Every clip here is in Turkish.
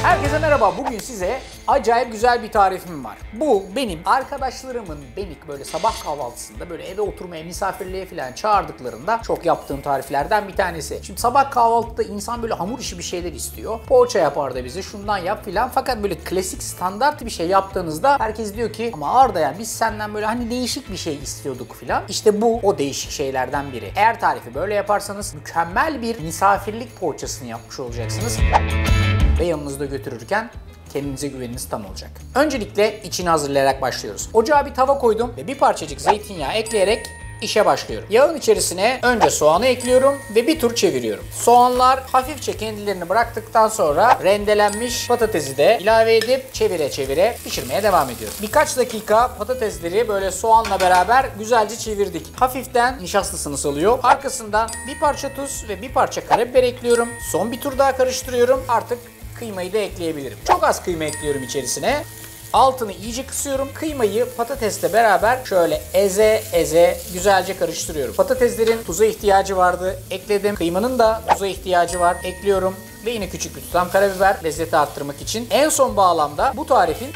Herkese merhaba. Bugün size acayip güzel bir tarifim var. Bu benim arkadaşlarımın beni böyle sabah kahvaltısında böyle eve oturmaya, misafirliğe falan çağırdıklarında çok yaptığım tariflerden bir tanesi. Şimdi sabah kahvaltıda insan böyle hamur işi bir şeyler istiyor. Poğaça yapar da bize şundan yap filan. Fakat böyle klasik standart bir şey yaptığınızda herkes diyor ki ama Arda ya biz senden böyle hani değişik bir şey istiyorduk filan. İşte bu o değişik şeylerden biri. Eğer tarifi böyle yaparsanız mükemmel bir misafirlik poğaçasını yapmış olacaksınız. Ve yanınızda götürürken kendinize güveniniz tam olacak. Öncelikle içini hazırlayarak başlıyoruz. Ocağa bir tava koydum ve bir parçacık zeytinyağı ekleyerek işe başlıyorum. Yağın içerisine önce soğanı ekliyorum ve bir tur çeviriyorum. Soğanlar hafifçe kendilerini bıraktıktan sonra rendelenmiş patatesi de ilave edip çevire çevire pişirmeye devam ediyorum. Birkaç dakika patatesleri böyle soğanla beraber güzelce çevirdik. Hafiften nişastasını salıyor. Arkasından bir parça tuz ve bir parça karabiber ekliyorum. Son bir tur daha karıştırıyorum. Artık kıymayı da ekleyebilirim. Çok az kıyma ekliyorum içerisine. Altını iyice kısıyorum. Kıymayı patatesle beraber şöyle eze eze güzelce karıştırıyorum. Patateslerin tuza ihtiyacı vardı. Ekledim. Kıymanın da tuza ihtiyacı var. Ekliyorum. Ve yine küçük bir tutam karabiber lezzeti arttırmak için. En son bağlamda bu tarifin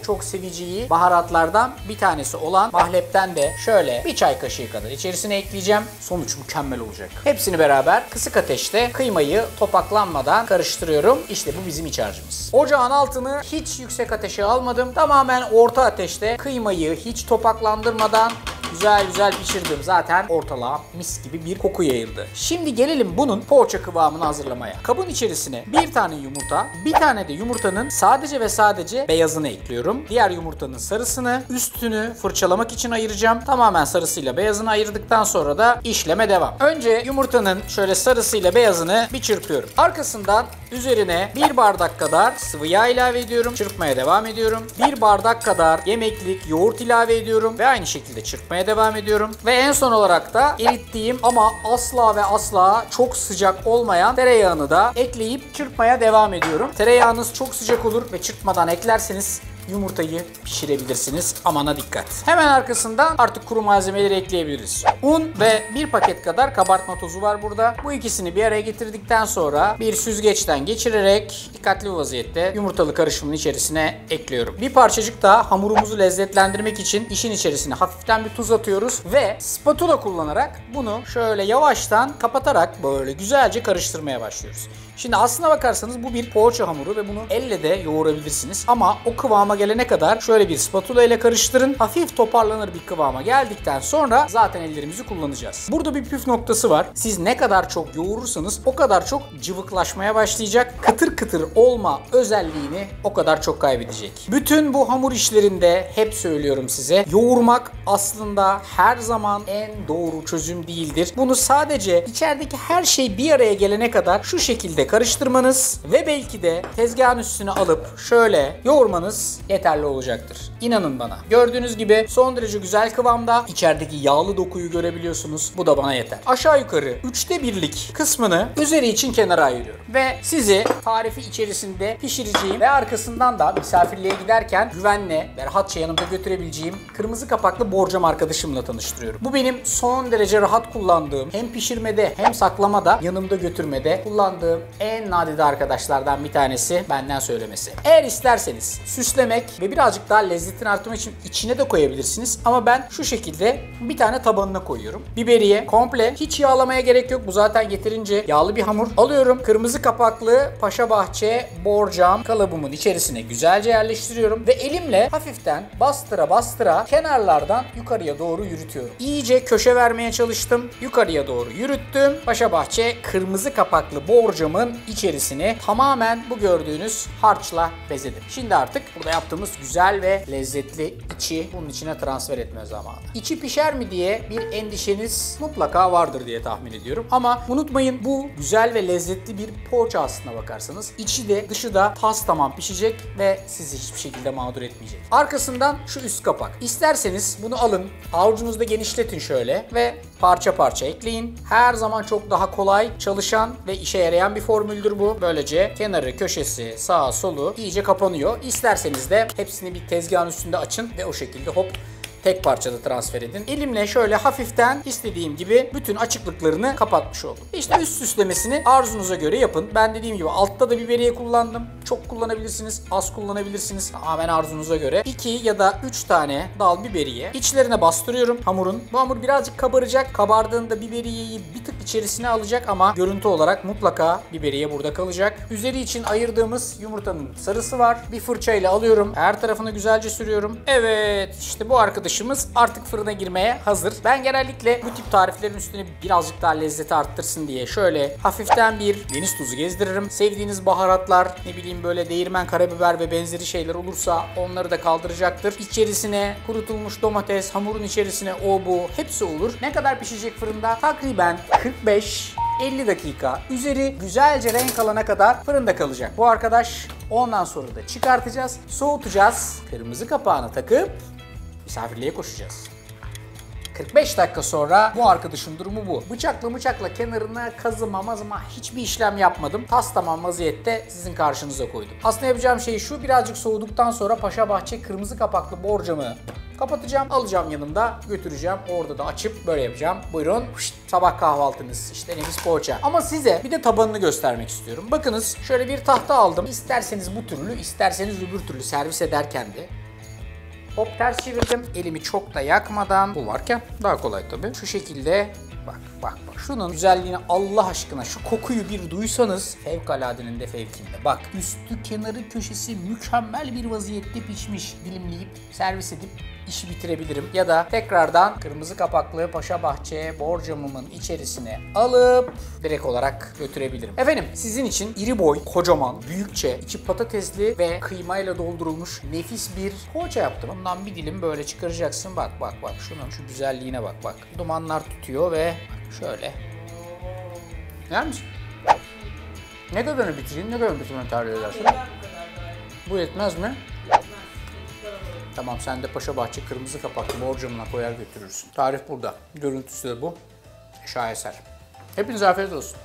çok seveceği baharatlardan bir tanesi olan mahlepten de şöyle bir çay kaşığı kadar içerisine ekleyeceğim. Sonuç mükemmel olacak. Hepsini beraber kısık ateşte kıymayı topaklanmadan karıştırıyorum. İşte bu bizim iç harcımız. Ocağın altını hiç yüksek ateşe almadım. Tamamen orta ateşte kıymayı hiç topaklandırmadan güzel pişirdim. Zaten ortalığa mis gibi bir koku yayıldı. Şimdi gelelim bunun poğaça kıvamını hazırlamaya. Kabın içerisine bir tane yumurta, bir tane de yumurtanın sadece ve sadece beyazını ekliyorum. Diğer yumurtanın sarısını, üstünü fırçalamak için ayıracağım. Tamamen sarısıyla beyazını ayırdıktan sonra da işleme devam. Önce yumurtanın şöyle sarısıyla beyazını bir çırpıyorum. Arkasından üzerine bir bardak kadar sıvı yağ ilave ediyorum. Çırpmaya devam ediyorum. Bir bardak kadar yemeklik yoğurt ilave ediyorum ve aynı şekilde çırpmaya devam ediyorum. Ve en son olarak da erittiğim ama asla ve asla çok sıcak olmayan tereyağını da ekleyip çırpmaya devam ediyorum. Tereyağınız çok sıcak olur ve çırpmadan eklerseniz yumurtayı pişirebilirsiniz. Amana dikkat. Hemen arkasından artık kuru malzemeleri ekleyebiliriz. Un ve bir paket kadar kabartma tozu var burada. Bu ikisini bir araya getirdikten sonra bir süzgeçten geçirerek dikkatli bir vaziyette yumurtalı karışımın içerisine ekliyorum. Bir parçacık daha hamurumuzu lezzetlendirmek için işin içerisine hafiften bir tuz atıyoruz ve spatula kullanarak bunu şöyle yavaştan kapatarak böyle güzelce karıştırmaya başlıyoruz. Şimdi aslına bakarsanız bu bir poğaça hamuru ve bunu elle de yoğurabilirsiniz. Ama o kıvama gelene kadar şöyle bir spatula ile karıştırın. Hafif toparlanır bir kıvama geldikten sonra zaten ellerimizi kullanacağız. Burada bir püf noktası var. Siz ne kadar çok yoğurursanız o kadar çok cıvıklaşmaya başlayacak. Kıtır kıtır olma özelliğini o kadar çok kaybedecek. Bütün bu hamur işlerinde hep söylüyorum size, yoğurmak aslında her zaman en doğru çözüm değildir. Bunu sadece içerideki her şey bir araya gelene kadar şu şekilde karıştırmanız ve belki de tezgahın üstüne alıp şöyle yoğurmanız yeterli olacaktır. İnanın bana. Gördüğünüz gibi son derece güzel kıvamda. İçerideki yağlı dokuyu görebiliyorsunuz. Bu da bana yeter. Aşağı yukarı 3'te 1'lik kısmını üzeri için kenara ayırıyorum. Ve sizi tarifi içerisinde pişireceğim ve arkasından da misafirliğe giderken güvenle ve rahatça yanımda götürebileceğim kırmızı kapaklı borcam arkadaşımla tanıştırıyorum. Bu benim son derece rahat kullandığım, hem pişirmede hem saklamada yanımda götürmede kullandığım en nadide arkadaşlardan bir tanesi, benden söylemesi. Eğer isterseniz süslemek ve birazcık daha lezzetini arttırmak için içine de koyabilirsiniz. Ama ben şu şekilde bir tane tabanına koyuyorum. Biberiye komple, hiç yağlamaya gerek yok. Bu zaten yeterince yağlı bir hamur. Alıyorum kırmızı kapaklı Paşabahçe borcam kalıbımın içerisine güzelce yerleştiriyorum ve elimle hafiften bastıra kenarlardan yukarıya doğru yürütüyorum. İyice köşe vermeye çalıştım. Yukarıya doğru yürüttüm. Paşabahçe kırmızı kapaklı borcamın içerisini tamamen bu gördüğünüz harçla bezedim. Şimdi artık burada yaptığımız güzel ve lezzetli içi bunun içine transfer etme zamanı. İçi pişer mi diye bir endişeniz mutlaka vardır diye tahmin ediyorum. Ama unutmayın, bu güzel ve lezzetli bir poğaça aslına bakarsanız. İçi de dışı da tas tamam pişecek ve sizi hiçbir şekilde mağdur etmeyecek. Arkasından şu üst kapak. İsterseniz bunu alın, avucunuzda genişletin şöyle ve parça parça ekleyin. Her zaman çok daha kolay çalışan ve işe yarayan bir formüldür bu. Böylece kenarı, köşesi, sağa, solu iyice kapanıyor. İsterseniz de hepsini bir tezgahın üstünde açın ve o şekilde hop tek parçada transfer edin. Elimle şöyle hafiften istediğim gibi bütün açıklıklarını kapatmış oldum. İşte üst süslemesini arzunuza göre yapın. Ben dediğim gibi altta da biberiye kullandım. Çok kullanabilirsiniz, az kullanabilirsiniz. Tamamen arzunuza göre. 2 ya da 3 tane dal biberiye. İçlerine bastırıyorum hamurun. Bu hamur birazcık kabaracak. Kabardığında biberiyeyi bir tık içerisine alacak ama görüntü olarak mutlaka biberiye burada kalacak. Üzeri için ayırdığımız yumurtanın sarısı var. Bir fırçayla alıyorum. Her tarafını güzelce sürüyorum. Evet, işte bu arkadaşımız artık fırına girmeye hazır. Ben genellikle bu tip tariflerin üstüne birazcık daha lezzeti arttırsın diye şöyle hafiften bir deniz tuzu gezdiririm. Sevdiğiniz baharatlar, ne bileyim böyle değirmen karabiber ve benzeri şeyler olursa onları da kaldıracaktır. İçerisine kurutulmuş domates, hamurun içerisine o bu hepsi olur. Ne kadar pişecek fırında? Takriben 45-50 dakika. Üzeri güzelce renk alana kadar fırında kalacak bu arkadaş. Ondan sonra da çıkartacağız, soğutacağız. Kırmızı kapağını takıp misafirliğe koşacağız. 45 dakika sonra bu arkadaşın durumu bu. Bıçakla kenarına kazıma mazıma hiçbir işlem yapmadım. Tas tamam vaziyette sizin karşınıza koydum. Aslında yapacağım şey şu: birazcık soğuduktan sonra Paşabahçe kırmızı kapaklı borcamı kapatacağım. Alacağım yanımda, götüreceğim. Orada da açıp böyle yapacağım. Buyurun, sabah kahvaltınız, işte nefis poğaça. Ama size bir de tabanını göstermek istiyorum. Bakınız, şöyle bir tahta aldım. İsterseniz bu türlü, isterseniz öbür türlü servis ederken de hop ters çevirdim. Elimi çok da yakmadan. Bu varken daha kolay tabii. Şu şekilde bak. Şunun güzelliğini Allah aşkına, şu kokuyu bir duysanız fevkaladenin de fevkinde. Bak, üstü kenarı köşesi mükemmel bir vaziyette pişmiş. Dilimleyip servis edip işi bitirebilirim. Ya da tekrardan kırmızı kapaklı Paşabahçe borcamımın içerisine alıp direkt olarak götürebilirim. Efendim, sizin için iri boy, kocaman, büyükçe, içi patatesli ve kıymayla doldurulmuş nefis bir poğaça yaptım. Bundan bir dilim böyle çıkaracaksın. Bak. Şunun şu güzelliğine bak. Dumanlar tutuyor ve şöyle. Yer misin? Ne kadarını bitireyim, ne kadar bitirmeni tercih edersin? Bu yetmez mi? Tamam, sen de Paşabahçe kırmızı kapaklı borcamına koyar götürürsün. Tarif burada. Görüntüsü de bu. Şaheser. Hepinize afiyet olsun.